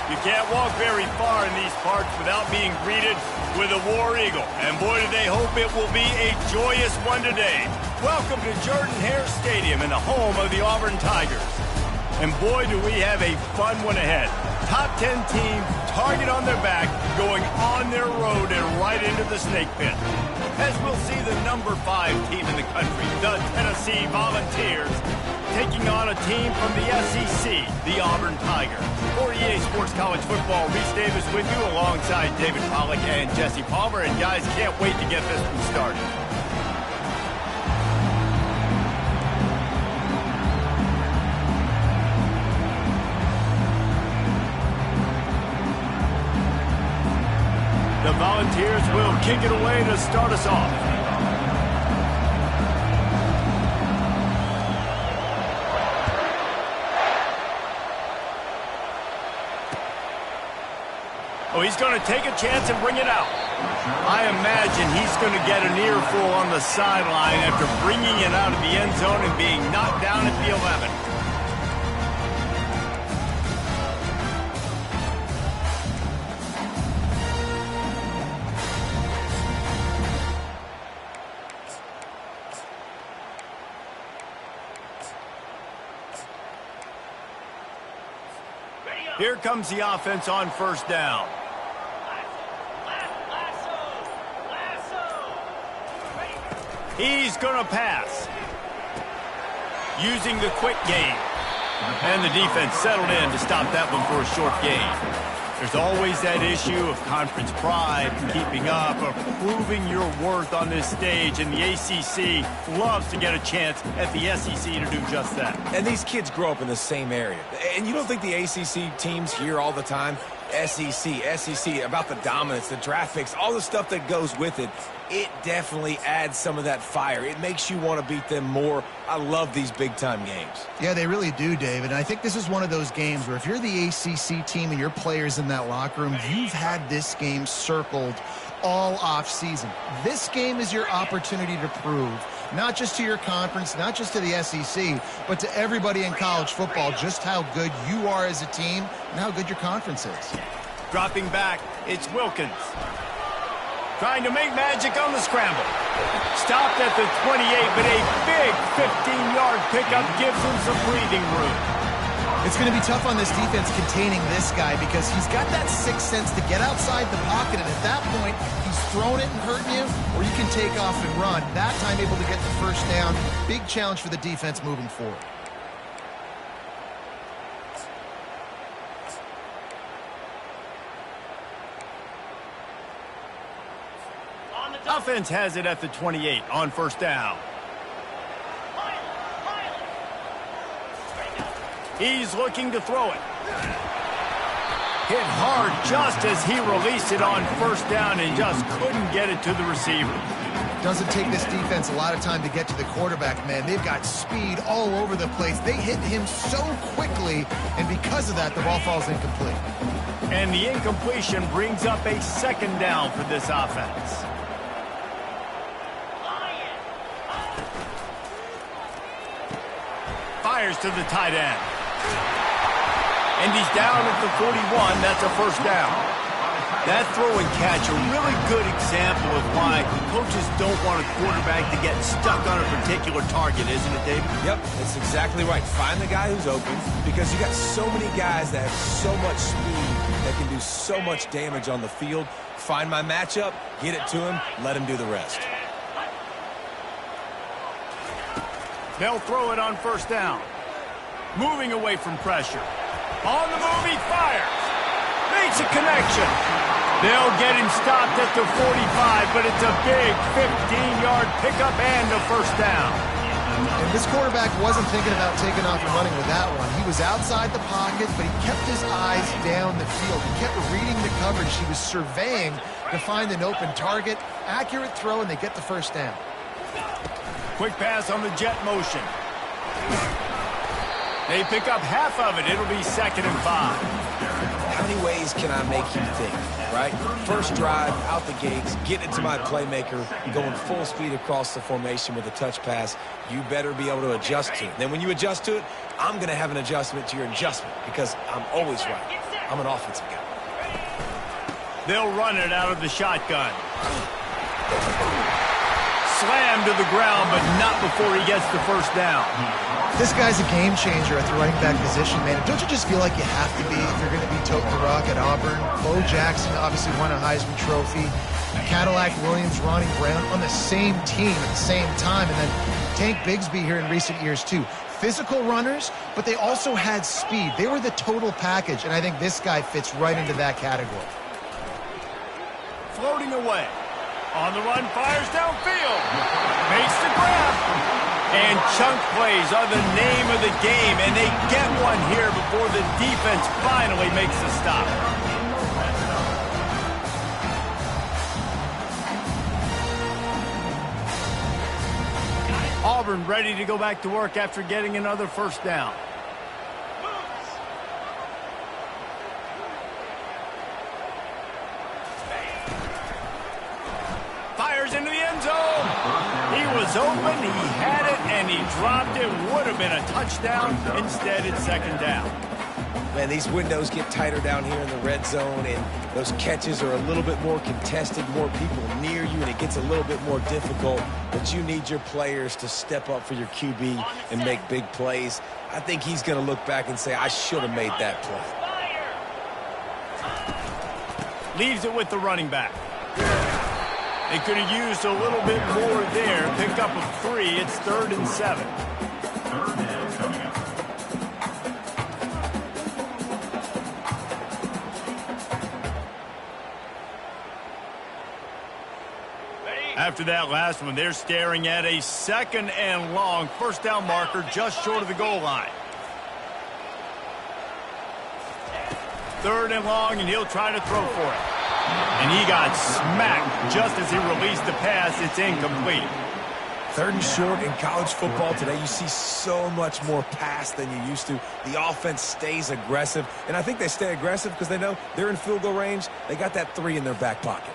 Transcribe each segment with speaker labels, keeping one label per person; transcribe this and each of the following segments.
Speaker 1: You can't walk very far in these parts without being greeted with a War Eagle. And boy, do they hope it will be a joyous one today. Welcome to Jordan-Hare Stadium and the home of the Auburn Tigers. And boy, do we have a fun one ahead. Top 10 team, target on their back, going on their road and right into the snake pit. As we'll see the number 5 team in the country, the Tennessee Volunteers, taking on a team from the SEC, the Auburn Tigers. For EA Sports College Football, Reese Davis with you alongside David Pollack and Jesse Palmer. And guys, can't wait to get this one started. The Volunteers will kick it away to start us off. Oh, he's going to take a chance and bring it out. I imagine he's going to get an earful on the sideline after bringing it out of the end zone and being knocked down at the 11. Here comes the offense on first down. He's going to pass. Using the quick game. And the defense settled in to stop that one for a short gain. There's always that issue of conference pride, keeping up, of proving your worth on this stage, and the ACC loves to get a chance at the SEC to do just that.
Speaker 2: And these kids grow up in the same area. And you don't think the ACC teams hear all the time, SEC, about the dominance, the draft picks, all the stuff that goes with it. It definitely adds some of that fire. It makes you want to beat them more. I love these big-time games.
Speaker 3: Yeah, they really do, David. And I think this is one of those games where if you're the ACC team and your players in that locker room, you've had this game circled all off-season. This game is your opportunity to prove, not just to your conference, not just to the SEC, but to everybody in college football, just how good you are as a team and how good your conference is.
Speaker 1: Dropping back, it's Wilkins. Trying to make magic on the scramble. Stopped at the 28, but a big 15-yard pickup gives him some breathing room.
Speaker 3: It's going to be tough on this defense containing this guy because he's got that sixth sense to get outside the pocket, and at that point, he's throwing it and hurting you, or you can take off and run. That time able to get the first down. Big challenge for the defense moving forward.
Speaker 1: Offense has it at the 28 on first down. He's looking to throw it. Hit hard just as he released it on first down and just couldn't get it to the receiver.
Speaker 3: Doesn't take this defense a lot of time to get to the quarterback, man. They've got speed all over the place. They hit him so quickly, and because of that, the ball falls incomplete.
Speaker 1: And the incompletion brings up a second down for this offense. Fires to the tight end. And he's down at the 41. That's a first down. That throw and catch, a really good example of why coaches don't want a quarterback to get stuck on a particular target, isn't it, David?
Speaker 2: Yep, that's exactly right. Find the guy who's open because you got so many guys that have so much speed that can do so much damage on the field. Find my matchup, get it to him, let him do the rest.
Speaker 1: They'll throw it on first down. Moving away from pressure. On the move, he fires. Makes a connection. They'll get him stopped at the 45, but it's a big 15-yard pickup and a first down.
Speaker 3: And this quarterback wasn't thinking about taking off and running with that one. He was outside the pocket, but he kept his eyes down the field. He kept reading the coverage. He was surveying to find an open target. Accurate throw, and they get the first down.
Speaker 1: Quick pass on the jet motion. They pick up half of it. It'll be 2nd and 5.
Speaker 2: How many ways can I make you think, right? First drive, out the gates, get it to my playmaker, going full speed across the formation with a touch pass. You better be able to adjust to it. Then when you adjust to it, I'm going to have an adjustment to your adjustment because I'm always right. I'm an offensive guy.
Speaker 1: They'll run it out of the shotgun. Slammed to the ground, but not before he gets the first down.
Speaker 3: This guy's a game changer at the running back position, man. Don't you just feel like you have to be if you're going to be toting the rock at Auburn? Bo Jackson obviously won a Heisman Trophy. Cadillac Williams, Ronnie Brown on the same team at the same time. And then Tank Bigsby here in recent years, too. Physical runners, but they also had speed. They were the total package, and I think this guy fits right into that category.
Speaker 1: Floating away. On the run, fires downfield. Makes the grab. And chunk plays are the name of the game, and they get one here before the defense finally makes the stop. Auburn ready to go back to work after getting another first down. Fires into the end zone. He was open, he had it, and he dropped it. Would have been a touchdown. Instead, it's second down.
Speaker 2: Man, these windows get tighter down here in the red zone, and those catches are a little bit more contested, more people near you, and it gets a little bit more difficult. But you need your players to step up for your QB and make big plays. I think he's going to look back and say, I should have made that play.
Speaker 1: Leaves it with the running back. They could have used a little bit more there. Pick up a 3. It's 3rd and 7. After that last one, they're staring at a 2nd and long. First down marker just short of the goal line. 3rd and long, and he'll try to throw for it. And he got smacked just as he released the pass. It's incomplete.
Speaker 2: 3rd and short in college football today. You see so much more pass than you used to. The offense stays aggressive, and I think they stay aggressive because they know they're in field goal range. They got that 3 in their back pocket.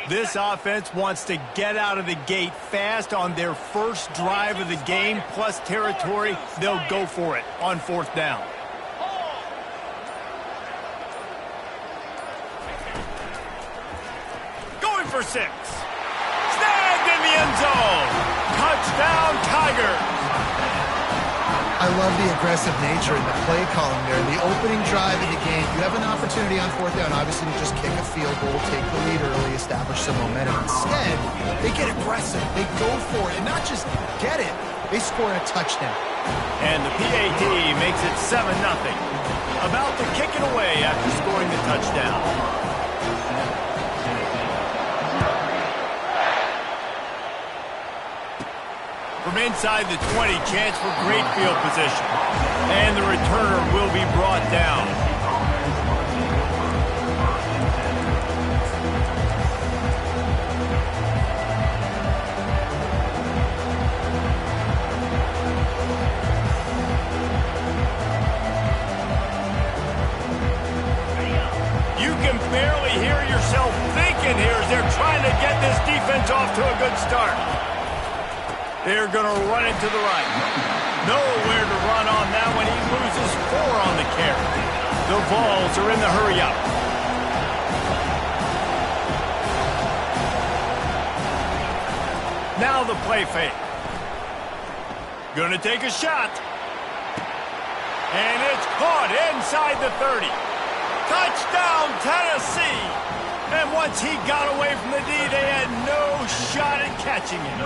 Speaker 1: This offense wants to get out of the gate fast on their first drive of the game, plus territory. They'll go for it on 4th down. Going for 6. Snagged in the end zone. Touchdown, Tigers.
Speaker 3: I love the aggressive nature in the play calling there. In the opening drive of the game, you have an opportunity on 4th down, obviously, to just kick a field goal, take the lead early, establish some momentum. Instead, they get aggressive. They go for it, and not just get it. They score a touchdown.
Speaker 1: And the PAT makes it 7-0. About to kick it away after scoring the touchdown. From inside the 20, chance for great field position. And the returner will be brought down. You can barely hear yourself thinking here as they're trying to get this defense off to a good start. They're going to run it to the right. Nowhere to run on that one. He loses 4 on the carry. The Vols are in the hurry-up. Now the play fake. Going to take a shot. And it's caught inside the 30. Touchdown, Tennessee. And once he got away from the D, they had no shot at catching him.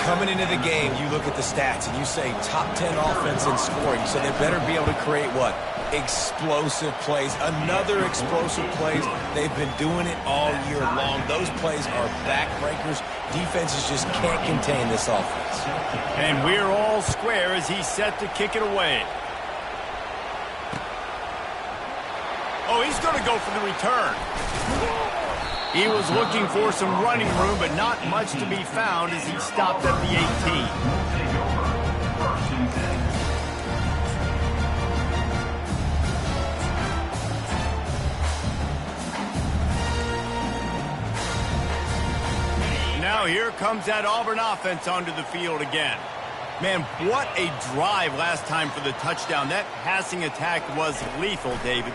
Speaker 2: Coming into the game, you look at the stats and you say top 10 offense in scoring, so they better be able to create what? Explosive plays. Another explosive plays. They've been doing it all year long. Those plays are backbreakers. Defenses just can't contain this offense.
Speaker 1: And we're all square as he's set to kick it away. Oh, he's going to go for the return. He was looking for some running room, but not much to be found as he stopped at the 18. Now here comes that Auburn offense onto the field again. Man, what a drive last time for the touchdown. That passing attack was lethal, David.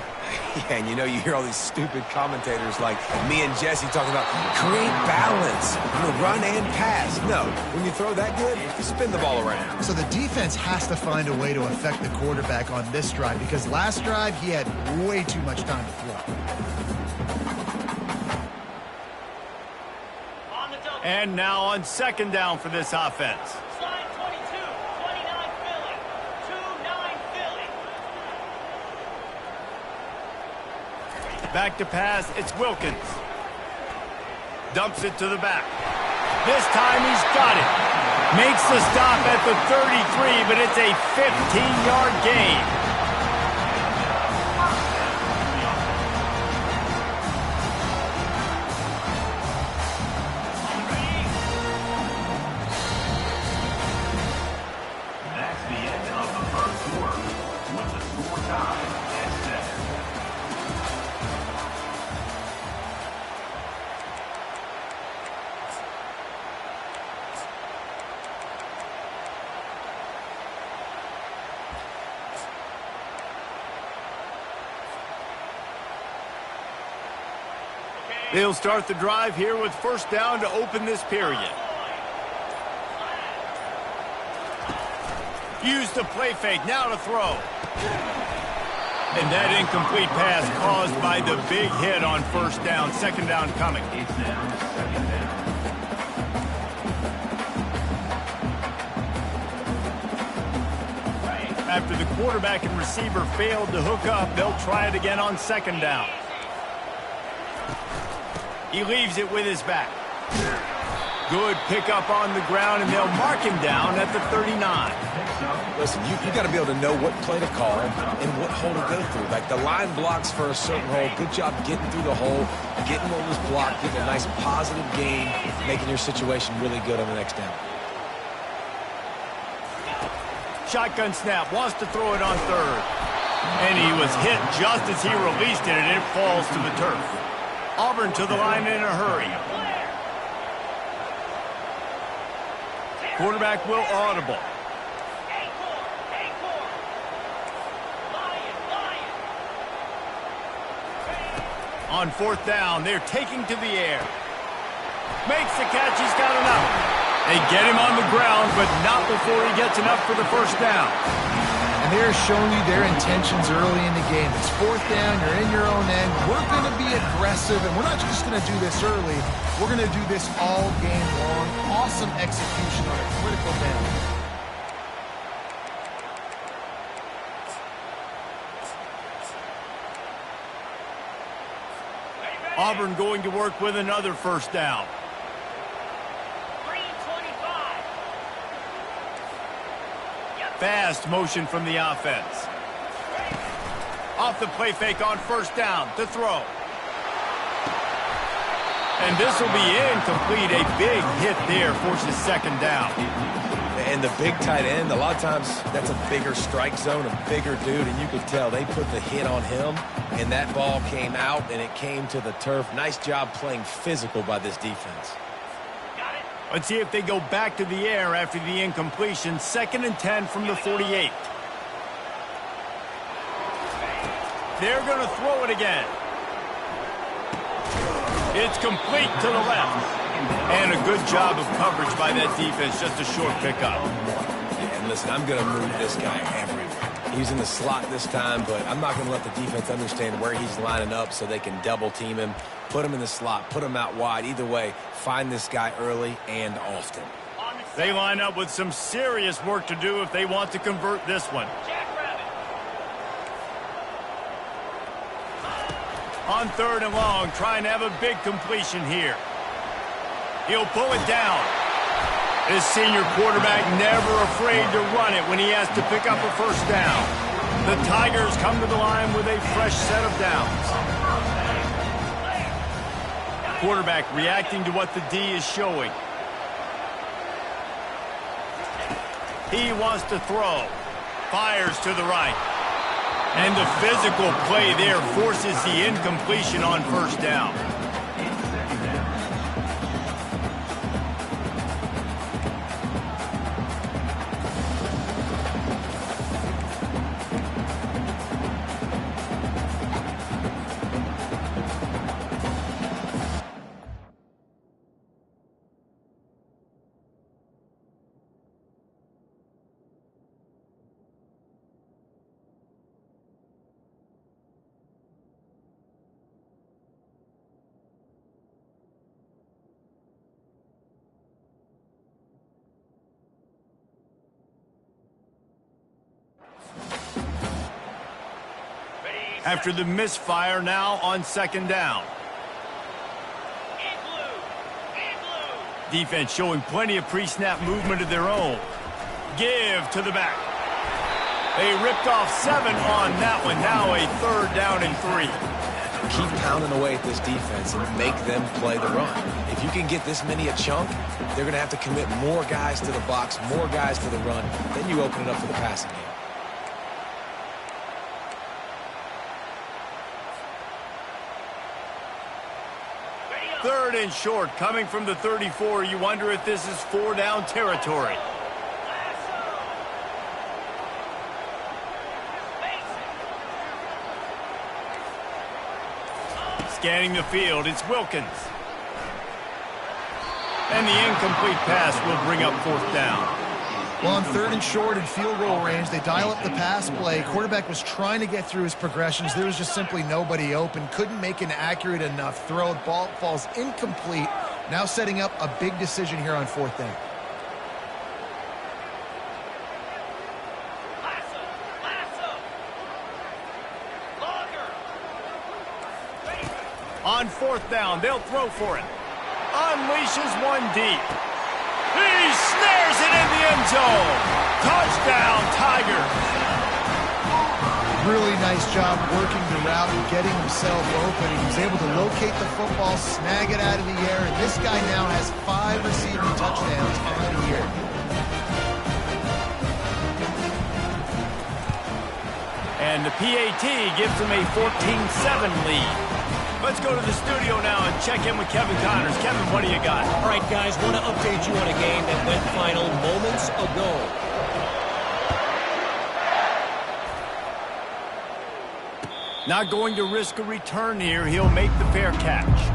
Speaker 2: Yeah, and you hear all these stupid commentators like me and Jesse talking about create balance, run and pass. No, when you throw that good, spin the ball around.
Speaker 3: So the defense has to find a way to affect the quarterback on this drive because last drive he had way too much time to throw.
Speaker 1: And now on second down for this offense. Back to pass, it's Wilkins. Dumps it to the back. This time he's got it. Makes the stop at the 33, but it's a 15-yard gain.
Speaker 4: That's the end of the first quarter with the score tied at 7.
Speaker 1: They'll start the drive here with first down to open this period. Use the play fake, now to throw. And that incomplete pass caused by the big hit on first down. Second down coming.
Speaker 4: It's now second down.
Speaker 1: After the quarterback and receiver failed to hook up, they'll try it again on second down. He leaves it with his back. Good pickup on the ground, and they'll mark him down at the 39.
Speaker 2: Listen, you got to be able to know what play to call and what hole to go through. Like the line blocks for a certain hole. Good job getting through the hole, getting on this block, getting a nice positive gain, making your situation really good on the next down.
Speaker 1: Shotgun snap, wants to throw it on third. And he was hit just as he released it, and it falls to the turf. Auburn to the line in a hurry. Quarterback will audible. On fourth down, they're taking to the air. Makes the catch, he's got enough. They get him on the ground, but not before he gets enough for the first down.
Speaker 3: And they're showing you their intentions early in the game. It's fourth down, you're in your own end. We're going to be aggressive, and we're not just going to do this early. We're going to do this all game long. Awesome execution on a critical down.
Speaker 1: Auburn going to work with another first down. Fast motion from the offense. Off the play fake on first down to throw. And this will be incomplete. A big hit there forces second down.
Speaker 2: And the big tight end, a lot of times that's a bigger strike zone, a bigger dude, and you could tell they put the hit on him, and that ball came out, and it came to the turf. Nice job playing physical by this defense.
Speaker 1: Let's see if they go back to the air after the incompletion. 2nd and 10 from the 48. They're going to throw it again. It's complete to the left. And a good job of coverage by that defense. Just a short pickup.
Speaker 2: And listen, I'm going to move this guy everywhere. He's in the slot this time, but I'm not going to let the defense understand where he's lining up so they can double team him. Put him in the slot, put him out wide. Either way, find this guy early and often.
Speaker 1: They line up with some serious work to do if they want to convert this one. On 3rd and long, trying to have a big completion here. He'll pull it down. This senior quarterback never afraid to run it when he has to pick up a first down. The Tigers come to the line with a fresh set of downs. Quarterback reacting to what the D is showing. He wants to throw. Fires to the right. And the physical play there forces the incompletion on first down. after the misfire now on second down. Defense showing plenty of pre-snap movement of their own. Give to the back. They ripped off 7 on that one. Now a 3rd down and 3.
Speaker 2: Keep pounding away at this defense and make them play the run. If you can get this many a chunk, they're going to have to commit more guys to the box, more guys to the run. Then you open it up for the passing game.
Speaker 1: Third and short, coming from the 34. You wonder if this is 4-down territory. Scanning the field, it's Wilkins. And the incomplete pass will bring up 4th down.
Speaker 3: Well, on 3rd and short and field goal range, they dial up the pass play. Quarterback was trying to get through his progressions. There was just simply nobody open. Couldn't make an accurate enough throw. The ball falls incomplete. Now setting up a big decision here on 4th down.
Speaker 1: On 4th down, they'll throw for it. Unleashes one deep. He snares it in the end zone. Touchdown, Tigers.
Speaker 3: Really nice job working the route and getting himself open. He was able to locate the football, snag it out of the air, and this guy now has 5 receiving touchdowns on the year.
Speaker 1: And the PAT gives him a 14-7 lead. Let's go to the studio now and check in with Kevin Connors. Kevin, what do you got?
Speaker 5: All right, guys, want to update you on a game that went final moments ago.
Speaker 1: Not going to risk a return here. He'll make the fair catch.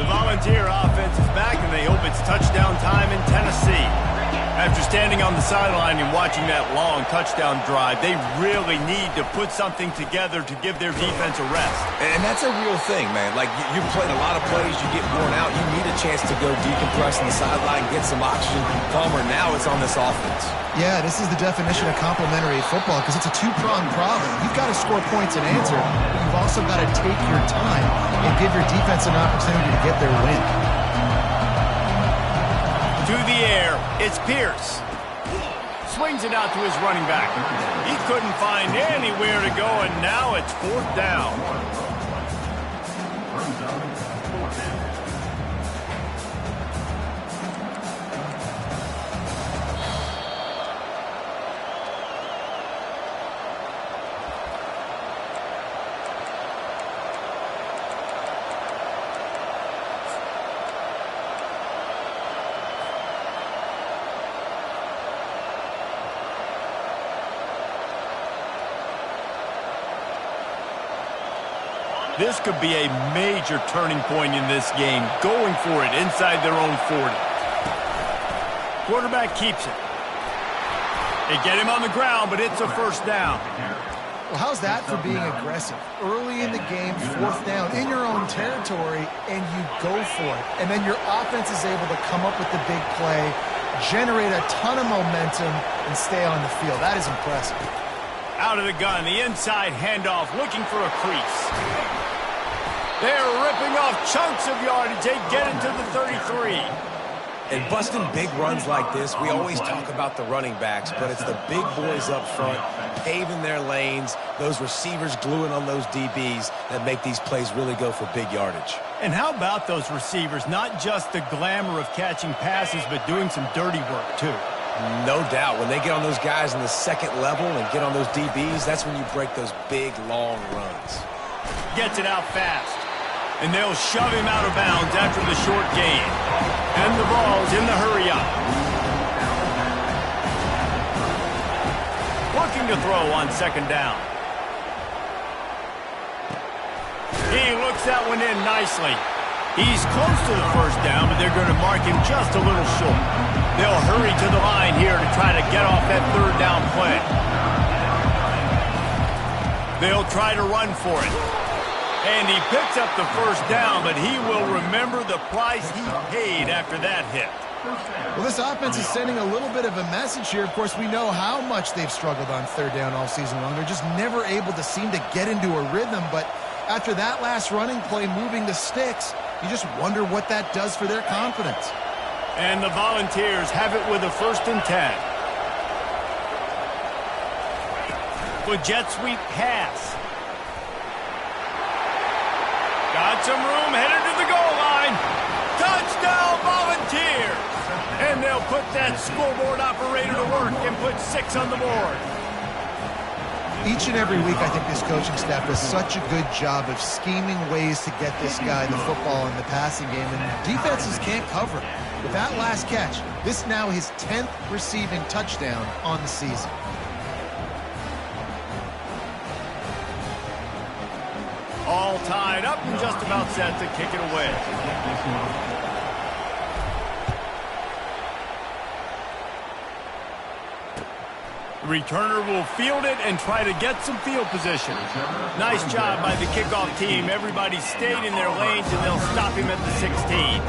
Speaker 1: Volunteer offense is back, and they hope it's touchdown time in Tennessee. After standing on the sideline and watching that long touchdown drive, they really need to put something together to give their defense a rest.
Speaker 2: And that's a real thing, man. Like, you've played a lot of plays, you get worn out, you need a chance to go decompress on the sideline, get some oxygen. Palmer, now it's on this offense.
Speaker 3: Yeah, this is the definition of complementary football because it's a 2-pronged problem. You've got to score points and answer, but you've also got to take your time and give your defense an opportunity to get their win.
Speaker 1: To the air, it's Pierce. Swings it out to his running back. He couldn't find anywhere to go, and now it's 4th down. This could be a major turning point in this game, going for it inside their own 40. Quarterback keeps it. They get him on the ground, but it's a 1st down.
Speaker 3: Well, how's that for being aggressive? Early in the game, 4th down, in your own territory, and you go for it. And then your offense is able to come up with the big play, generate a ton of momentum, and stay on the field. That is impressive.
Speaker 1: Out of the gun, the inside handoff, looking for a crease. They're ripping off chunks of yardage. They get into the 33.
Speaker 2: And busting big runs like this, we always talk about the running backs, but it's the big boys up front, paving their lanes, those receivers gluing on those DBs that make these plays really go for big yardage.
Speaker 1: And how about those receivers? Not just the glamour of catching passes, but doing some dirty work, too.
Speaker 2: No doubt. When they get on those guys in the 2nd level and get on those DBs, that's when you break those big, long runs.
Speaker 1: Gets it out fast. And they'll shove him out of bounds after the short gain. And the ball's in the hurry-up. Looking to throw on 2nd down. He looks that one in nicely. He's close to the 1st down, but they're going to mark him just a little short. They'll hurry to the line here to try to get off that 3rd down play. They'll try to run for it. And he picks up the first down, but he will remember the price he paid after that hit.
Speaker 3: Well, this offense is sending a little bit of a message here. Of course, we know how much they've struggled on third down all season long. They're just never able to seem to get into a rhythm. But after that last running play, moving the sticks, you just wonder what that does for their confidence.
Speaker 1: And the Volunteers have it with a 1st and 10. With jet sweep pass. Got some room, headed to the goal line. Touchdown, Volunteers! And they'll put that scoreboard operator to work and put 6 on the board.
Speaker 3: Each and every week, I think this coaching staff does such a good job of scheming ways to get this guy the football in the passing game, and defenses can't cover it. With that last catch, this now his 10th receiving touchdown on the season.
Speaker 1: All tied up and just about set to kick it away. The returner will field it and try to get some field position. Nice job by the kickoff team. Everybody stayed in their lanes, and they'll stop him at the 16.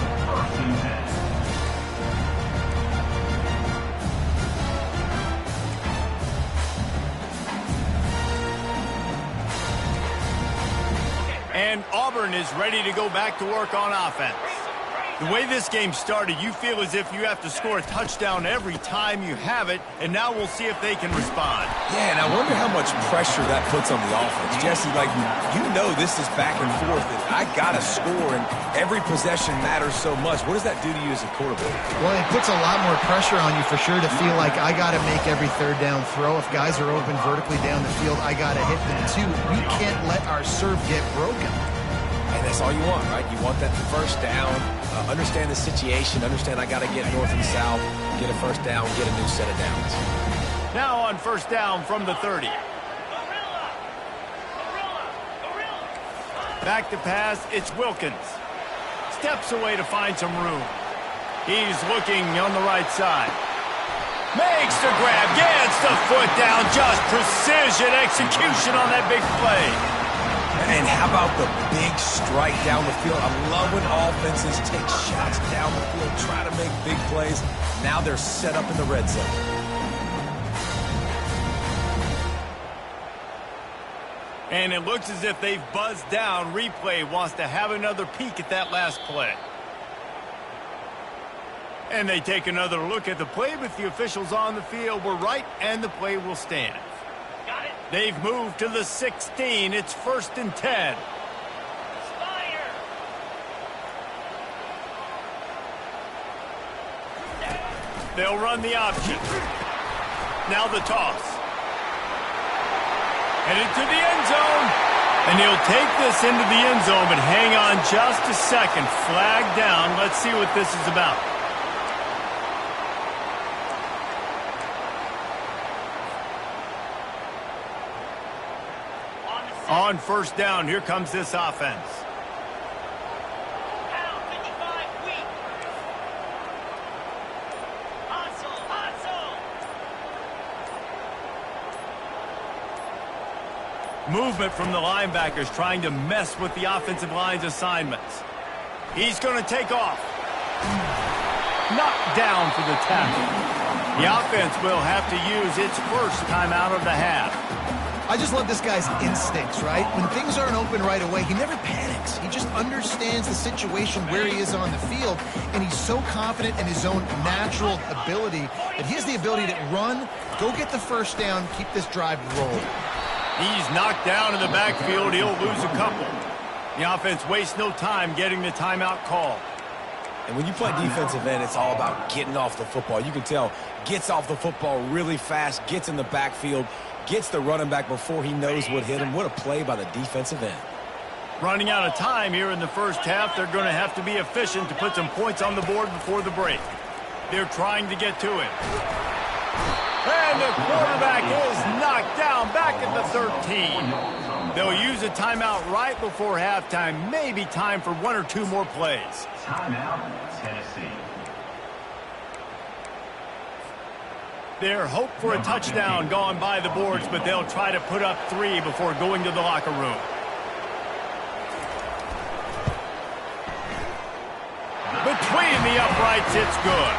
Speaker 1: And Auburn is ready to go back to work on offense. The way this game started, you feel as if you have to score a touchdown every time you have it, and now we'll see if they can respond.
Speaker 2: Yeah, and I wonder how much pressure that puts on the offense. Jesse, like, you know this is back and forth, and I got to score, and every possession matters so much. What does that do to you as a quarterback?
Speaker 3: Well, it puts a lot more pressure on you for sure to feel like I got to make every third down throw. If guys are open vertically down the field, I got to hit them too. We can't let our serve get broken.
Speaker 2: And that's all you want, right? You want that first down, understand the situation, understand I got to get north and south, get a first down, get a new set of downs.
Speaker 1: Now on first down from the 30. Back to pass, it's Wilkins. Steps away to find some room. He's looking on the right side. Makes the grab, gets the foot down, just precision execution on that big play.
Speaker 2: And how about the big strike down the field? I love when offenses take shots down the field, try to make big plays. Now they're set up in the red zone.
Speaker 1: And it looks as if they've buzzed down. Replay wants to have another peek at that last play. And they take another look at the play, but the officials on the field were right, and the play will stand. They've moved to the 16. It's 1st and 10. They'll run the option. Now the toss. Headed to the end zone. And he'll take this into the end zone, but hang on just a second. Flag down. Let's see what this is about. On first down, here comes this offense. Movement from the linebackers trying to mess with the offensive line's assignments. He's going to take off. Knocked down for the tackle. The offense will have to use its first timeout of the half.
Speaker 3: I just love this guy's instincts, right? When things aren't open right away, he never panics. He just understands the situation where he is on the field, and he's so confident in his own natural ability that he has the ability to run, go get the first down, keep this drive rolling.
Speaker 1: He's knocked down in the backfield. He'll lose a couple. The offense wastes no time getting the timeout call.
Speaker 2: And when you play defensive end, it's all about getting off the football. You can tell, gets off the football really fast, gets in the backfield, gets the running back before he knows what hit him. What a play by the defensive end. Running out of time here in the first half. They're going to have to be efficient to put some points on the board before the break. They're trying to get to it. And the quarterback is knocked down back at the 13. They'll use a timeout right before halftime. Maybe time for one or two more plays.
Speaker 4: Timeout, Tennessee.
Speaker 1: Their hope for a touchdown gone by the boards, but they'll try to put up 3 before going to the locker room. Between the uprights, it's good.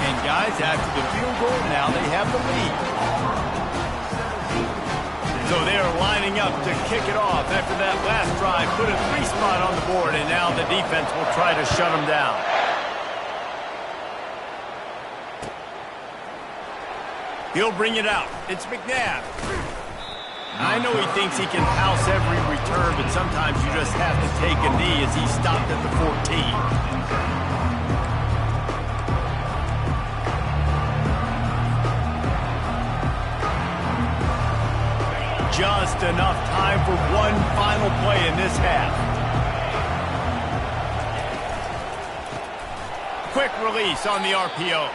Speaker 1: And guys, after the field goal, now they have the lead. So they're lining up to kick it off after that last drive. Put a 3 spot on the board, and now the defense will try to shut them down. He'll bring it out. It's McNabb. I know he thinks he can house every return, but sometimes you just have to take a knee as he stopped at the 14. Just enough time for one final play in this half. Quick release on the RPO.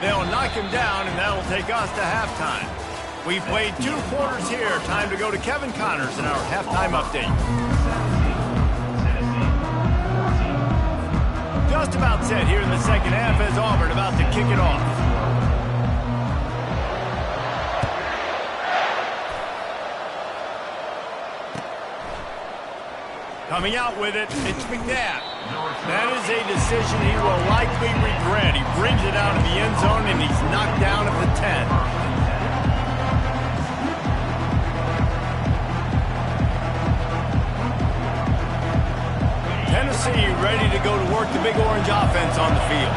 Speaker 1: They'll knock him down, and that'll take us to halftime. We've played 2 quarters here. Time to go to Kevin Connors in our halftime update. Just about set here in the second half as Auburn about to kick it off. Coming out with it, it's McNabb. That is a decision he will likely regret. He brings it out of the end zone, and he's knocked down at the 10. Tennessee ready to go to work the Big Orange offense on the field.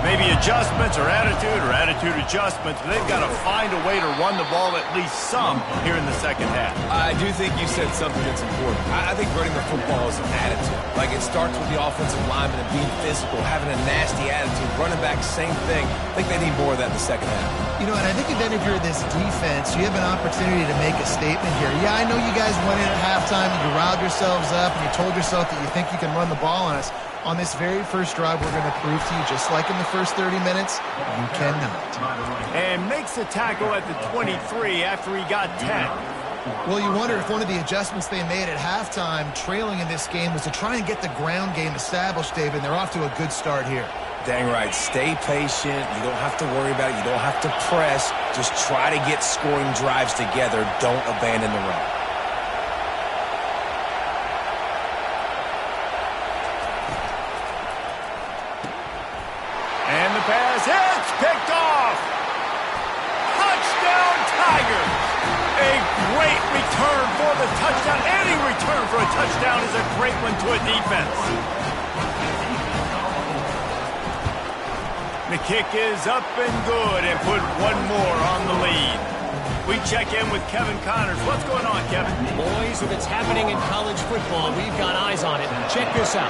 Speaker 1: Maybe adjustments or attitude adjustments, but they've got to find a way to run the ball at least some here in the second half.
Speaker 2: I do think you said something that's important. I think running the football is an attitude. Like, it starts with the offensive lineman and being physical, having a nasty attitude. Running back, same thing. I think they need more of that in the second half.
Speaker 3: You know, and I think then if you're this defense, you have an opportunity to make a statement here. Yeah, I know you guys went in at halftime and you riled yourselves up and you told yourself that you think you can run the ball on us. On this very first drive, we're going to prove to you, just like in the first 30 minutes, you cannot.
Speaker 1: And makes the tackle at the 23 after he got 10.
Speaker 3: Well, you wonder if one of the adjustments they made at halftime, trailing in this game, was to try and get the ground game established, David, and they're off to a good start here.
Speaker 2: Dang right. Stay patient. You don't have to worry about it. You don't have to press. Just try to get scoring drives together. Don't abandon the run.
Speaker 1: And the pass, it's picked off. Touchdown, Tigers. A great return for the touchdown. Any return for a touchdown is a great one to a defense. The kick is up and good and put one more on the lead. We check in with Kevin Connors. What's going on, Kevin?
Speaker 5: Boys, if it's happening in college football, we've got eyes on it. Check this out.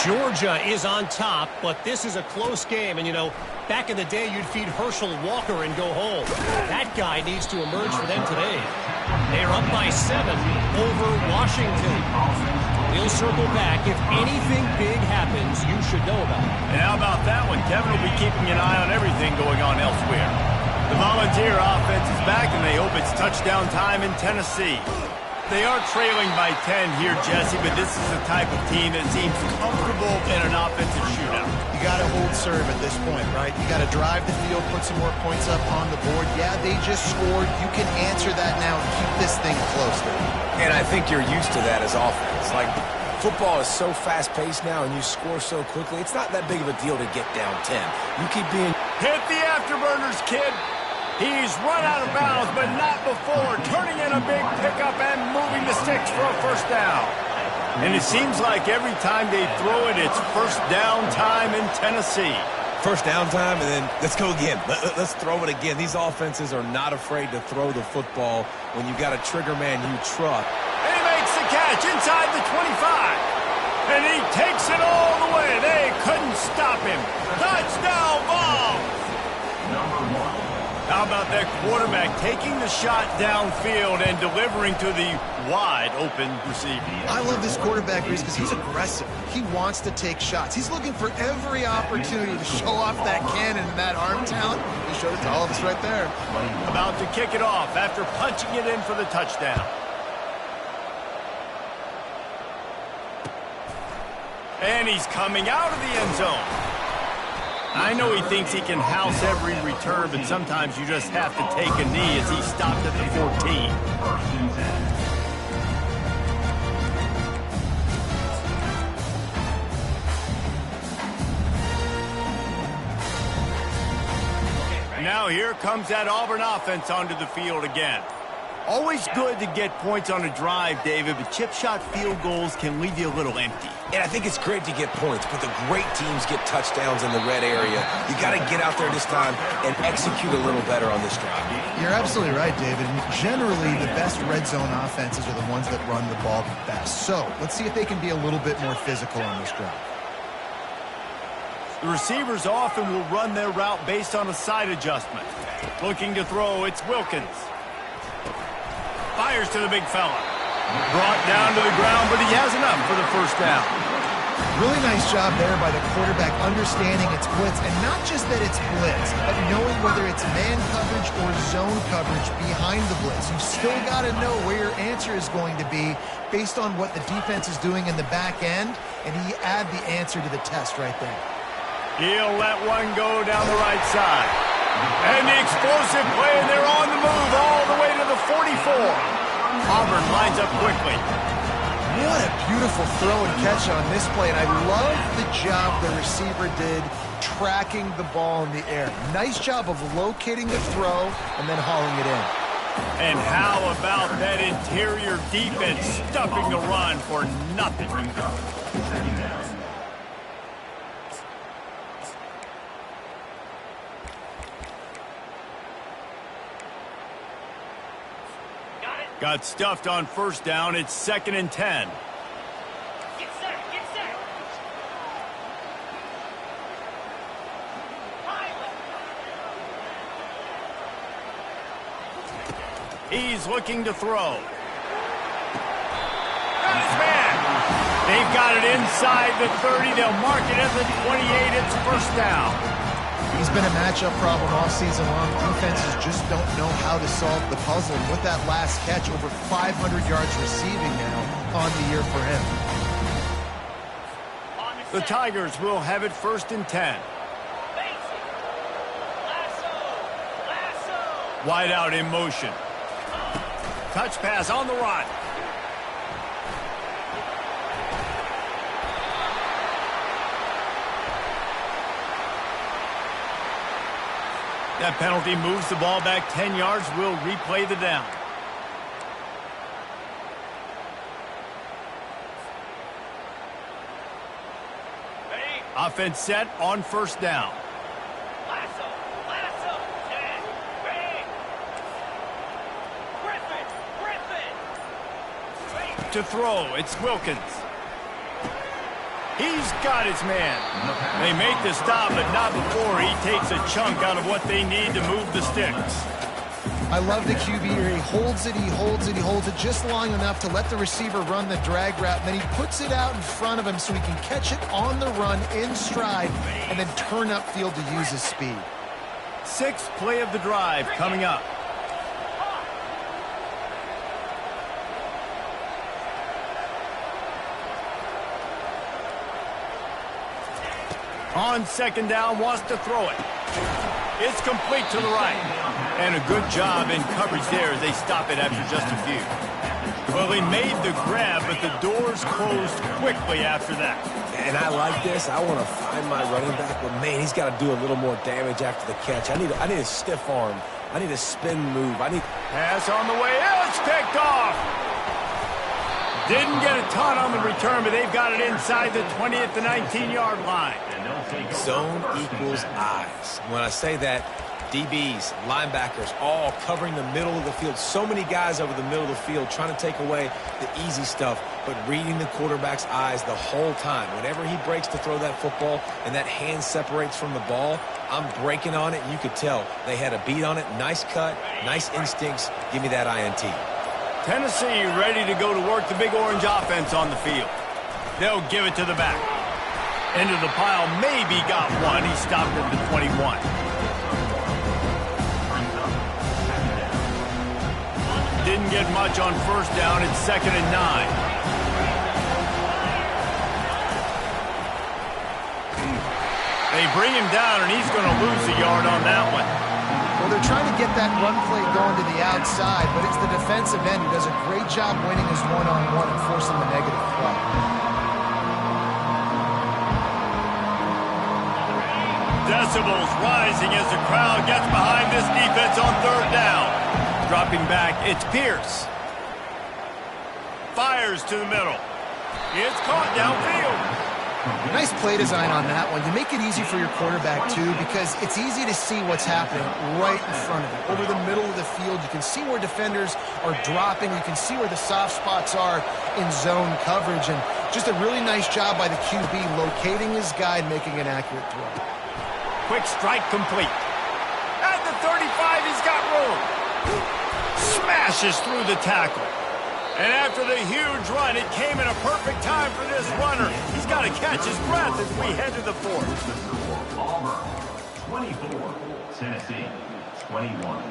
Speaker 5: Georgia is on top, but this is a close game. And, you know, back in the day, you'd feed Herschel Walker and go home. That guy needs to emerge for them today. They're up by 7 over Washington. We'll circle back. If anything big happens, you should know about it.
Speaker 1: And how about that one? Kevin will be keeping an eye on everything going on elsewhere. The Volunteer offense is back, and they hope it's touchdown time in Tennessee. They are trailing by 10 here, Jesse, but this is the type of team that seems comfortable in an offensive shootout.
Speaker 3: You got to hold serve at this point, right? You got to drive the field, put some more points up on the board. Yeah, they just scored. You can answer that now and keep this thing close.
Speaker 2: And I think you're used to that as offense. Like, football is so fast-paced now and you score so quickly, it's not that big of a deal to get down 10. You keep being...
Speaker 1: Hit the afterburners, kid. He's run out of bounds, but not before. Turning in a big pickup and moving the sticks for a first down. And it seems like every time they throw it, it's first down time in Tennessee.
Speaker 2: First down time, and then let's go again. Let's throw it again. These offenses are not afraid to throw the football when you've got a trigger man you trust.
Speaker 1: And he makes the catch inside the 25. And he takes it all the way. They couldn't stop him. Touchdown, Vols! How about that quarterback taking the shot downfield and delivering to the wide-open receiver?
Speaker 3: I love this quarterback, Reese, because he's aggressive. He wants to take shots. He's looking for every opportunity to show off that cannon and that arm talent. He showed it to all of us right there.
Speaker 1: About to kick it off after punching it in for the touchdown. And he's coming out of the end zone. I know he thinks he can house every return, but sometimes you just have to take a knee as he stopped at the 14.
Speaker 4: First and 10.
Speaker 1: Now here comes that Auburn offense onto the field again. Always good to get points on a drive, David, but chip shot field goals can leave you a little empty.
Speaker 2: And I think it's great to get points, but the great teams get touchdowns in the red area. You got to get out there this time and execute a little better on this drive.
Speaker 3: You're absolutely right, David. And generally, the best red zone offenses are the ones that run the ball the best. So let's see if they can be a little bit more physical on this drive.
Speaker 1: The receivers often will run their route based on a side adjustment. Looking to throw, it's Wilkins. Fires to the big fella. Brought down to the ground, but he has enough for the first down.
Speaker 3: Really nice job there by the quarterback understanding it's blitz, and not just that it's blitz, but knowing whether it's man coverage or zone coverage behind the blitz. You've still got to know where your answer is going to be based on what the defense is doing in the back end, and he add the answer to the test right there.
Speaker 1: He'll let one go down the right side. And the explosive play, and they're on the move all the way to the 44. Auburn lines up quickly.
Speaker 3: What a beautiful throw and catch on this play, and I love the job the receiver did tracking the ball in the air. Nice job of locating the throw and then hauling it in.
Speaker 1: And how about that interior defense stuffing the run for nothing?
Speaker 4: Second down.
Speaker 1: Got stuffed on first down. It's 2nd and 10.
Speaker 6: Get set, get set.
Speaker 1: He's looking to throw. Got his man. They've got it inside the 30. They'll mark it at the 28. It's first down.
Speaker 3: He's been a matchup problem all season long. Defenses just don't know how to solve the puzzle. And with that last catch, over 500 yards receiving now on the year for him.
Speaker 1: The Tigers will have it 1st and 10. Wide out in motion. Touch pass on the run. That penalty moves the ball back 10 yards. We'll replay the down.
Speaker 6: Ready?
Speaker 1: Offense set on first down.
Speaker 6: Lasso, lasso, set, ready. Griffin.
Speaker 1: To throw, it's Wilkins. He's got his man. They make the stop, but not before he takes a chunk out of what they need to move the sticks.
Speaker 3: I love the QB here. He holds it, he holds it, he holds it just long enough to let the receiver run the drag route, and then he puts it out in front of him so he can catch it on the run in stride and then turn upfield to use his speed.
Speaker 1: 6th play of the drive coming up. On 2nd down, wants to throw it. It's complete to the right. And a good job in coverage there as they stop it after just a few. Well, he made the grab, but the doors closed quickly after that.
Speaker 2: And I like this. I want to find my running back, but man, he's got to do a little more damage after the catch. I need a stiff arm. I need a spin move.
Speaker 1: Pass on the way. It's picked off. Didn't get a ton on the return, but they've got it inside the 20 at the 19-yard line.
Speaker 2: Zone equals eyes. When I say that, DBs, linebackers, all covering the middle of the field. So many guys over the middle of the field trying to take away the easy stuff, but reading the quarterback's eyes the whole time. Whenever he breaks to throw that football and that hand separates from the ball, I'm breaking on it, and you could tell they had a beat on it. Nice cut, nice instincts. Give me that INT.
Speaker 1: Tennessee ready to go to work the Big Orange offense on the field. They'll give it to the back. Into the pile, maybe got one. He stopped at the 21. Didn't get much on first down. It's 2nd and 9. They bring him down, and he's going to lose a yard on that one.
Speaker 3: Well, they're trying to get that run play going to the outside, but it's the defensive end who does a great job winning his one-on-one and forcing the negative play.
Speaker 1: Decibels rising as the crowd gets behind this defense on third down. Dropping back, it's Pierce. Fires to the middle. It's caught downfield.
Speaker 3: Nice play design on that one. You make it easy for your quarterback, too, because it's easy to see what's happening right in front of you. Over the middle of the field, you can see where defenders are dropping. You can see where the soft spots are in zone coverage. And just a really nice job by the QB locating his guy and making an accurate throw.
Speaker 1: Quick strike complete. At the 35, he's got room. Smashes through the tackle. And after the huge run, it came in a perfect time for this runner. He's got to catch his breath as we head to the fourth.
Speaker 4: Auburn 24, Tennessee 21.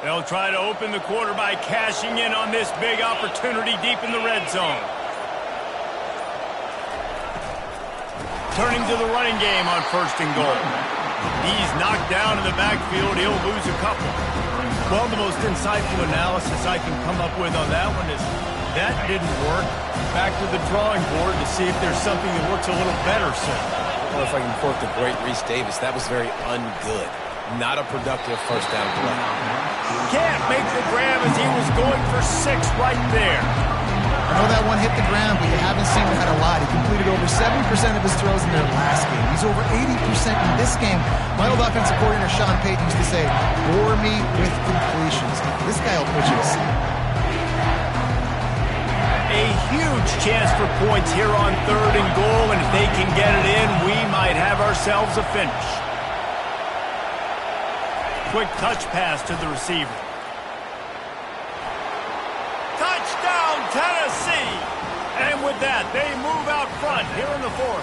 Speaker 1: They'll try to open the quarter by cashing in on this big opportunity deep in the red zone. Turning to the running game on first and goal. He's knocked down in the backfield. He'll lose a couple. Well, the most insightful analysis I can come up with on that one is that didn't work. Back to the drawing board to see if there's something that works a little better soon.
Speaker 2: Well, if I can quote the great Reese Davis, that was very ungood. Not a productive first down play.
Speaker 1: Can't make the grab as he was going for 6 right there.
Speaker 3: I know that one hit the ground, but you haven't seen that a lot. He completed over 70% of his throws in their last game. He's over 80% in this game. My old offensive coordinator, Sean Payton, used to say, bore me with completions. This guy will put you to sleep.
Speaker 1: A huge chance for points here on third and goal, and if they can get it in, we might have ourselves a finish. Quick touch pass to the receiver. Touchdown, Tennessee! And with that, they move out front here in the fourth.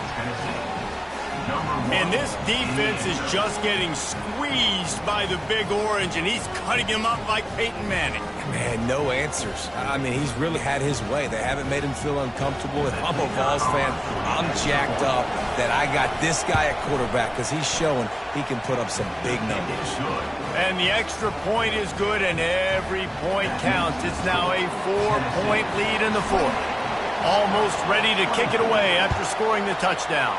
Speaker 1: And this defense is just getting squeezed by the Big Orange, and he's cutting him up like Peyton Manning.
Speaker 2: Man, no answers. I mean, he's really had his way. They haven't made him feel uncomfortable. If I'm a Vols fan, I'm jacked up that I got this guy at quarterback because he's showing he can put up some big numbers.
Speaker 1: And the extra point is good, and every point counts. It's now a 4-point lead in the fourth. Almost ready to kick it away after scoring the touchdown.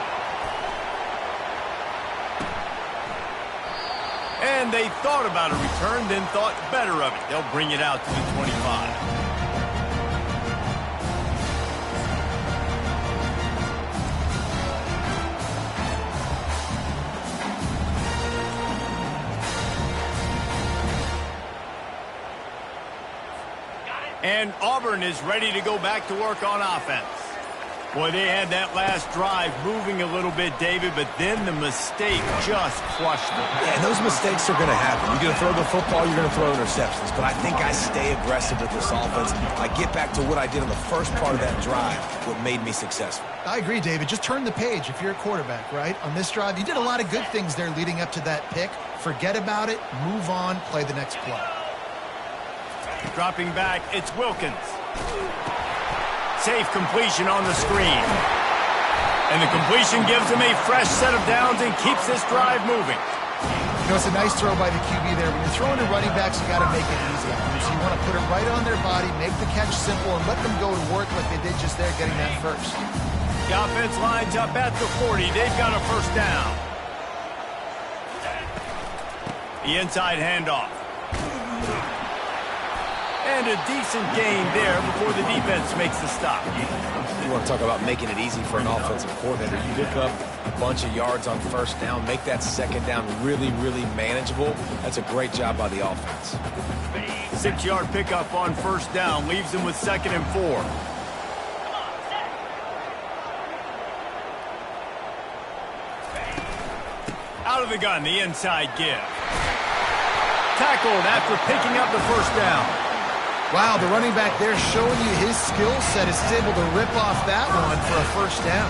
Speaker 1: And they thought about a return, then thought better of it. They'll bring it out to the 25. And Auburn is ready to go back to work on offense. Boy, they had that last drive moving a little bit, David, but then the mistake just crushed them.
Speaker 2: Yeah, and those mistakes are going to happen. You're going to throw the football, you're going to throw interceptions. But I think I stay aggressive with this offense. I get back to what I did on the first part of that drive, what made me successful.
Speaker 3: I agree, David. Just turn the page if you're a quarterback, right? On this drive, you did a lot of good things there leading up to that pick. Forget about it, move on, play the next play.
Speaker 1: Dropping back, it's Wilkins. Safe completion on the screen. And the completion gives him a fresh set of downs and keeps this drive moving.
Speaker 3: You know, it's a nice throw by the QB there. When you're throwing to running backs, you got to make it easy. So you want to put it right on their body, make the catch simple, and let them go to work like they did just there, getting that first.
Speaker 1: The offense lines up at the 40. They've got a first down. The inside handoff. And a decent gain there before the defense makes the stop.
Speaker 2: You want to talk about making it easy for an offensive coordinator. You pick up a bunch of yards on first down, make that second down really, really manageable. That's a great job by the offense.
Speaker 1: 6-yard pickup on first down leaves them with 2nd and 4. Out of the gun, the inside give. Tackled after picking up the first down.
Speaker 3: Wow, the running back there showing you his skill set is able to rip off that one for a first down.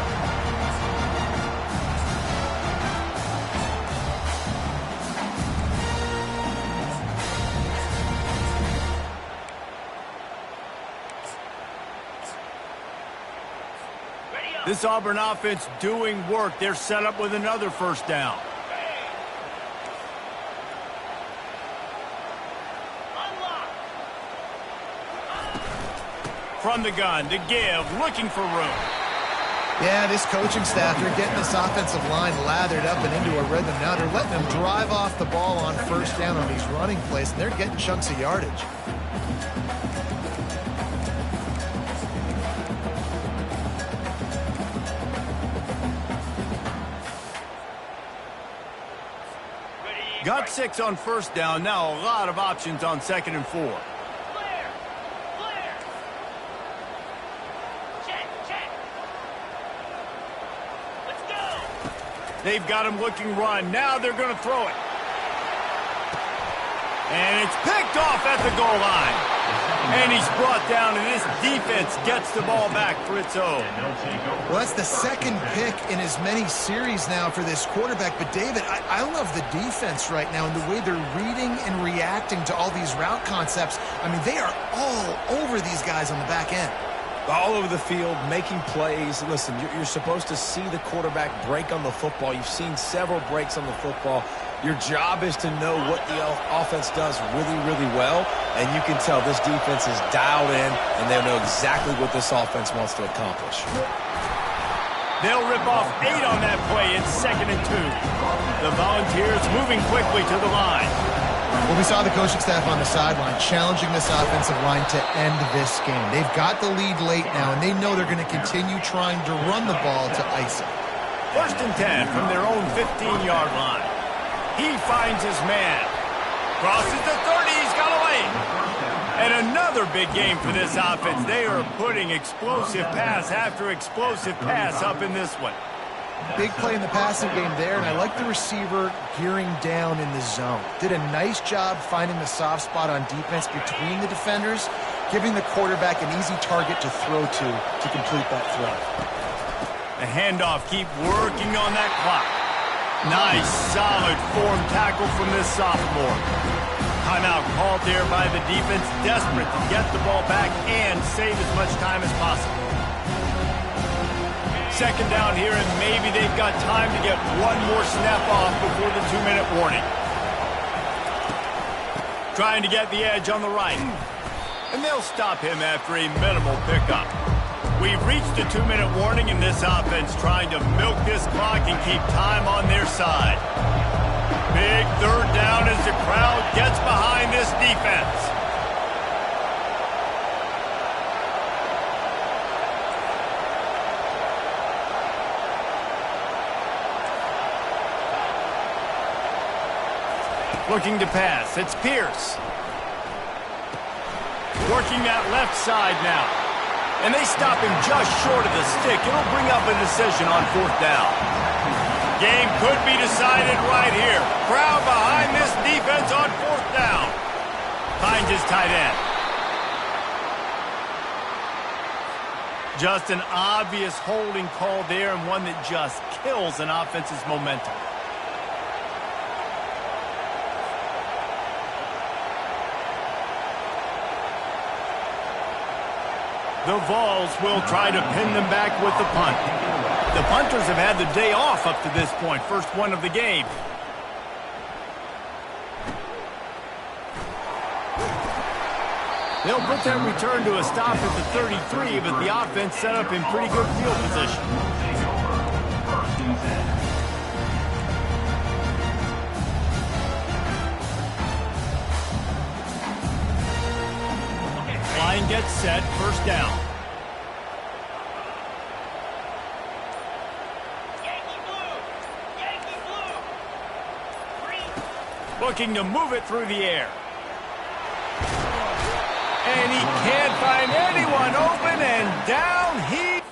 Speaker 1: This Auburn offense doing work. They're set up with another first down. From the gun to give, looking for room.
Speaker 3: Yeah, this coaching staff, they're getting this offensive line lathered up and into a rhythm now. They're letting them drive off the ball on first down on these running plays, and they're getting chunks of yardage.
Speaker 1: Got 6 on first down. Now a lot of options on 2nd and 4. They've got him looking run. Now they're going to throw it. And it's picked off at the goal line. And he's brought down, and this defense gets the ball back for its own.
Speaker 3: Well, that's the second pick in as many series now for this quarterback. But, David, I love the defense right now and the way they're reading and reacting to all these route concepts. I mean, they are all over these guys on the back end.
Speaker 2: All over the field, making plays. Listen, you're supposed to see the quarterback break on the football. You've seen several breaks on the football. Your job is to know what the offense does really, really well, and you can tell this defense is dialed in, and they know exactly what this offense wants to accomplish.
Speaker 1: They'll rip off 8 on that play. It's 2nd and 2. The Volunteers moving quickly to the line.
Speaker 3: Well, we saw the coaching staff on the sideline challenging this offensive line to end this game. They've got the lead late now, and they know they're going to continue trying to run the ball to ice it.
Speaker 1: 1st and 10 from their own 15-yard line. He finds his man. Crosses the 30. He's got away. And another big game for this offense. They are putting explosive pass after explosive pass up in this one.
Speaker 3: Big play in the passing game there, and I like the receiver gearing down in the zone. Did a nice job finding the soft spot on defense between the defenders, giving the quarterback an easy target to throw to complete that throw.
Speaker 1: The handoff, keep working on that clock. Nice, solid form tackle from this sophomore. Timeout called there by the defense, desperate to get the ball back and save as much time as possible. 2nd down here, and maybe they've got time to get one more snap off before the 2-minute warning. Trying to get the edge on the right. And they'll stop him after a minimal pickup. We've reached the 2-minute warning, and this offense trying to milk this clock and keep time on their side. Big 3rd down as the crowd gets behind this defense. Looking to pass. It's Pierce. Working that left side now. And they stop him just short of the stick. It'll bring up a decision on 4th down. Game could be decided right here. Crowd behind this defense on 4th down. Finds his tight end. Just an obvious holding call there, and one that just kills an offense's momentum. The Vols will try to pin them back with the punt. The punters have had the day off up to this point. First one of the game. They'll put that return to a stop at the 33, but the offense set up in pretty good field position. Line gets set, 1st down.
Speaker 6: Yankee blue! Yankee blue! Green!
Speaker 1: Looking to move it through the air. And he can't find anyone open, and down he...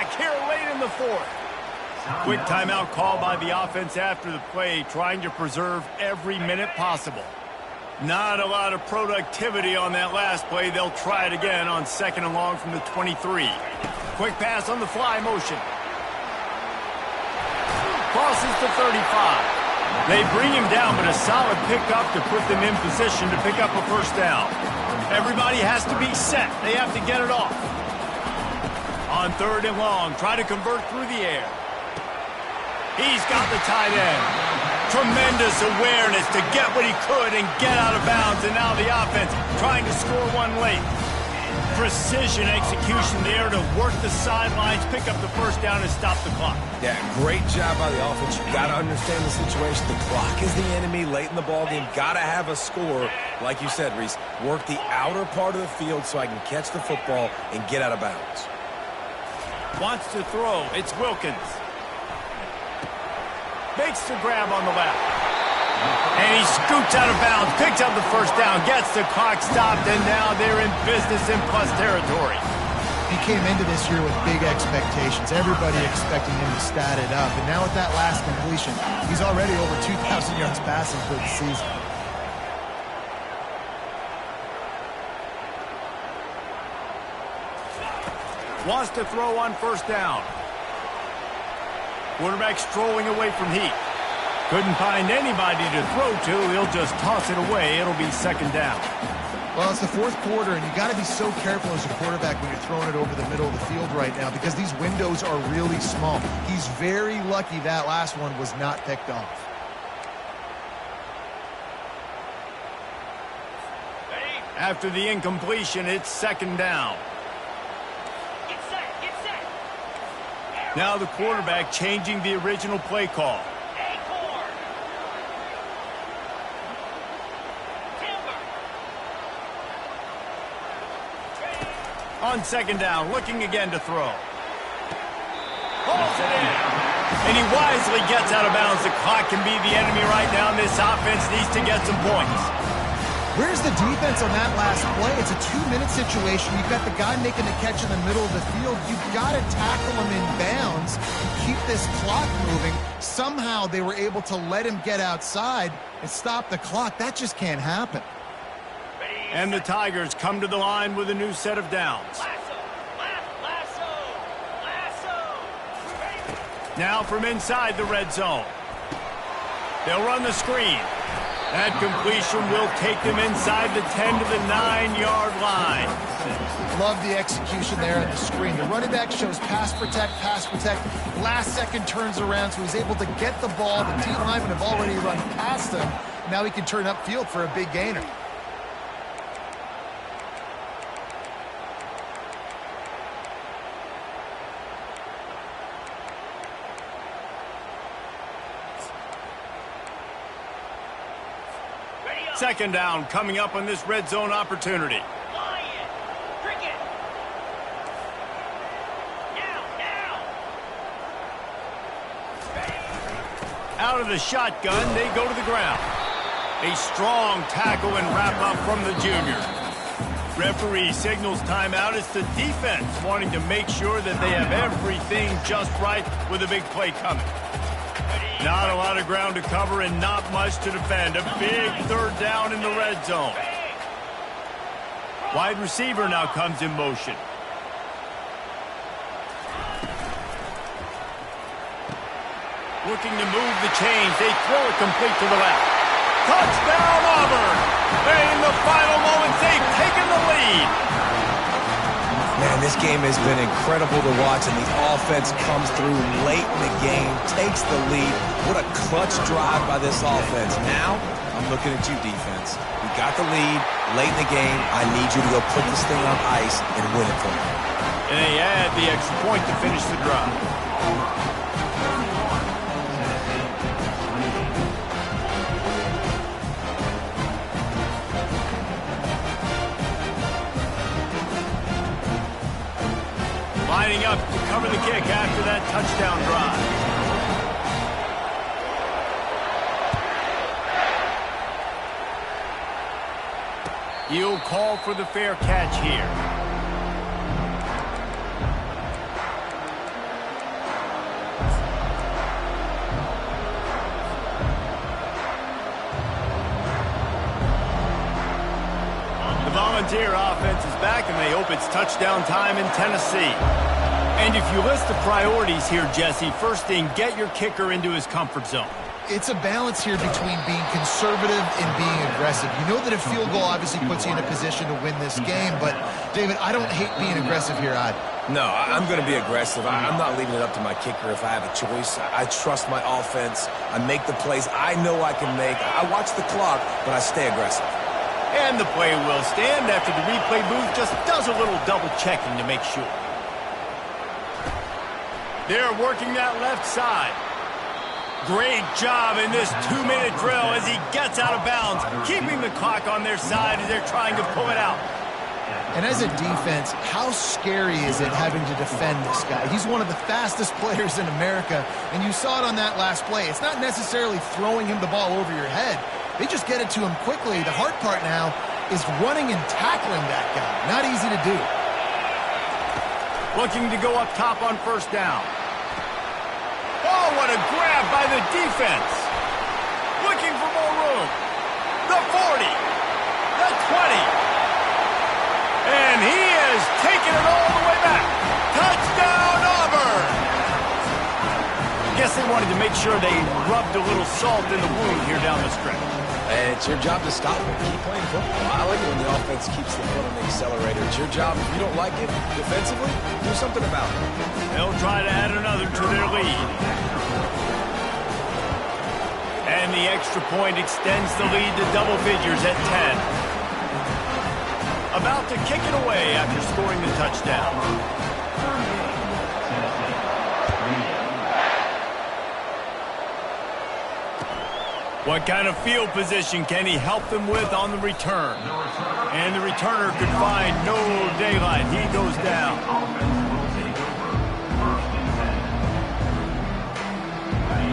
Speaker 1: back here late in the fourth. Quick timeout call by the offense after the play, trying to preserve every minute possible. Not a lot of productivity on that last play. They'll try it again on 2nd and long from the 23. Quick pass on the fly motion. Crosses to 35. They bring him down, but a solid pickup to put them in position to pick up a first down. Everybody has to be set. They have to get it off. On 3rd and long, try to convert through the air. He's got the tight end. Tremendous awareness to get what he could and get out of bounds, and now the offense trying to score one late. Precision execution there to work the sidelines, pick up the first down, and stop the clock.
Speaker 2: Yeah, great job by the offense. You got to understand the situation. The clock is the enemy late in the ballgame. Got to have a score. Like you said, Reese, work the outer part of the field so I can catch the football and get out of bounds.
Speaker 1: Wants to throw. It's Wilkins. Makes the grab on the left. And he scoots out of bounds, picks up the first down, gets the clock stopped, and now they're in business in plus territory.
Speaker 3: He came into this year with big expectations. Everybody expecting him to stat it up. And now with that last completion, he's already over 2,000 yards passing for the season.
Speaker 1: Wants to throw on first down. Quarterback strolling away from Heath. Couldn't find anybody to throw to. He'll just toss it away. It'll be 2nd down.
Speaker 3: Well, it's the 4th quarter, and you got to be so careful as a quarterback when you're throwing it over the middle of the field right now because these windows are really small. He's very lucky that last one was not picked off.
Speaker 1: After the incompletion, it's 2nd down.
Speaker 6: Get set, get set.
Speaker 1: Now the quarterback changing the original play call.
Speaker 6: Acorn. Timber.
Speaker 1: On 2nd down, looking again to throw. Pulls it in. And he wisely gets out of bounds. The clock can be the enemy right now, and this offense needs to get some points.
Speaker 3: Where's the defense on that last play? It's a 2-minute situation. You've got the guy making the catch in the middle of the field. You've got to tackle him in bounds and keep this clock moving. Somehow they were able to let him get outside and stop the clock. That just can't happen.
Speaker 1: And the Tigers come to the line with a new set of downs.
Speaker 6: Lasso.
Speaker 1: Now from inside the red zone. They'll run the screen. That completion will take them inside the 10 to the 9-yard line.
Speaker 3: Love the execution there on the screen. The running back shows pass protect. Last second turns around, so he's able to get the ball. The D linemen have already run past him. Now he can turn upfield for a big gainer.
Speaker 1: Second down coming up on this red zone opportunity.
Speaker 6: Lion. Cricket. Now.
Speaker 1: Out of the shotgun, they go to the ground. A strong tackle and wrap up from the junior. Referee signals timeout. It's the defense wanting to make sure that they have everything just right with a big play coming. Not a lot of ground to cover and not much to defend. A big 3rd down in the red zone. Wide receiver now comes in motion. Looking to move the chains. They throw it complete to the left. Touchdown, Auburn! In the final moments, they've taken the lead.
Speaker 2: Man, this game has been incredible to watch, and the offense comes through late in the game, takes the lead. What a clutch drive by this offense. Now, I'm looking at you, defense. We got the lead late in the game. I need you to go put this thing on ice and win it for me.
Speaker 1: And they add the extra point to finish the drive. Lining up to cover the kick after that touchdown drive. He'll call for the fair catch here. one's here. Offense is back, and they hope it's touchdown time in Tennessee. And if you list the priorities here, Jesse, first thing, get your kicker into his comfort zone.
Speaker 3: It's a balance here between being conservative and being aggressive. You know that a field goal obviously puts you in a position to win this game, but, David, I don't hate being aggressive here, Odd.
Speaker 2: No, I'm going to be aggressive. I'm not leaving it up to my kicker if I have a choice. I trust my offense. I make the plays I know I can make. I watch the clock, but I stay aggressive.
Speaker 1: And the play will stand after the replay booth just does a little double checking to make sure. They're working that left side. Great job in this 2-minute drill as he gets out of bounds, keeping the clock on their side as they're trying to pull it out.
Speaker 3: And as a defense, how scary is it having to defend this guy? He's one of the fastest players in America, and you saw it on that last play. It's not necessarily throwing him the ball over your head. They just get it to him quickly. The hard part now is running and tackling that guy. Not easy to do.
Speaker 1: Looking to go up top on first down. Oh, what a grab by the defense. Looking for more room. The 40. The 20. And he is taking it all the way back. Touchdown, Auburn. Guess they wanted to make sure they rubbed a little salt in the wound here down the stretch.
Speaker 2: And it's your job to stop it. Keep playing football. I like it when the offense keeps the foot on the accelerator. It's your job. If you don't like it defensively, do something about it.
Speaker 1: They'll try to add another to their lead. And the extra point extends the lead to double figures at 10. About to kick it away after scoring the touchdown. What kind of field position can he help them with on the return? And the returner could find no daylight. He goes down.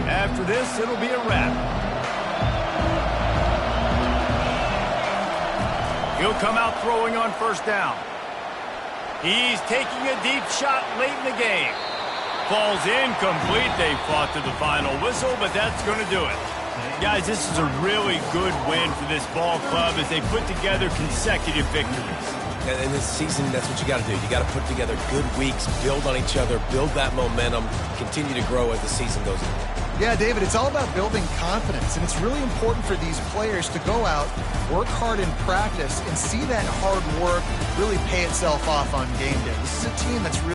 Speaker 1: After this, it'll be a wrap. He'll come out throwing on first down. He's taking a deep shot late in the game. Falls incomplete. They fought to the final whistle, but that's going to do it. Guys, this is a really good win for this ball club as they put together consecutive victories.
Speaker 2: And in this season, that's what you got to do. You got to put together good weeks, build on each other, build that momentum, continue to grow as the season goes on.
Speaker 3: Yeah, David, it's all about building confidence, and it's really important for these players to go out, work hard in practice, and see that hard work really pay itself off on game day. This is a team that's really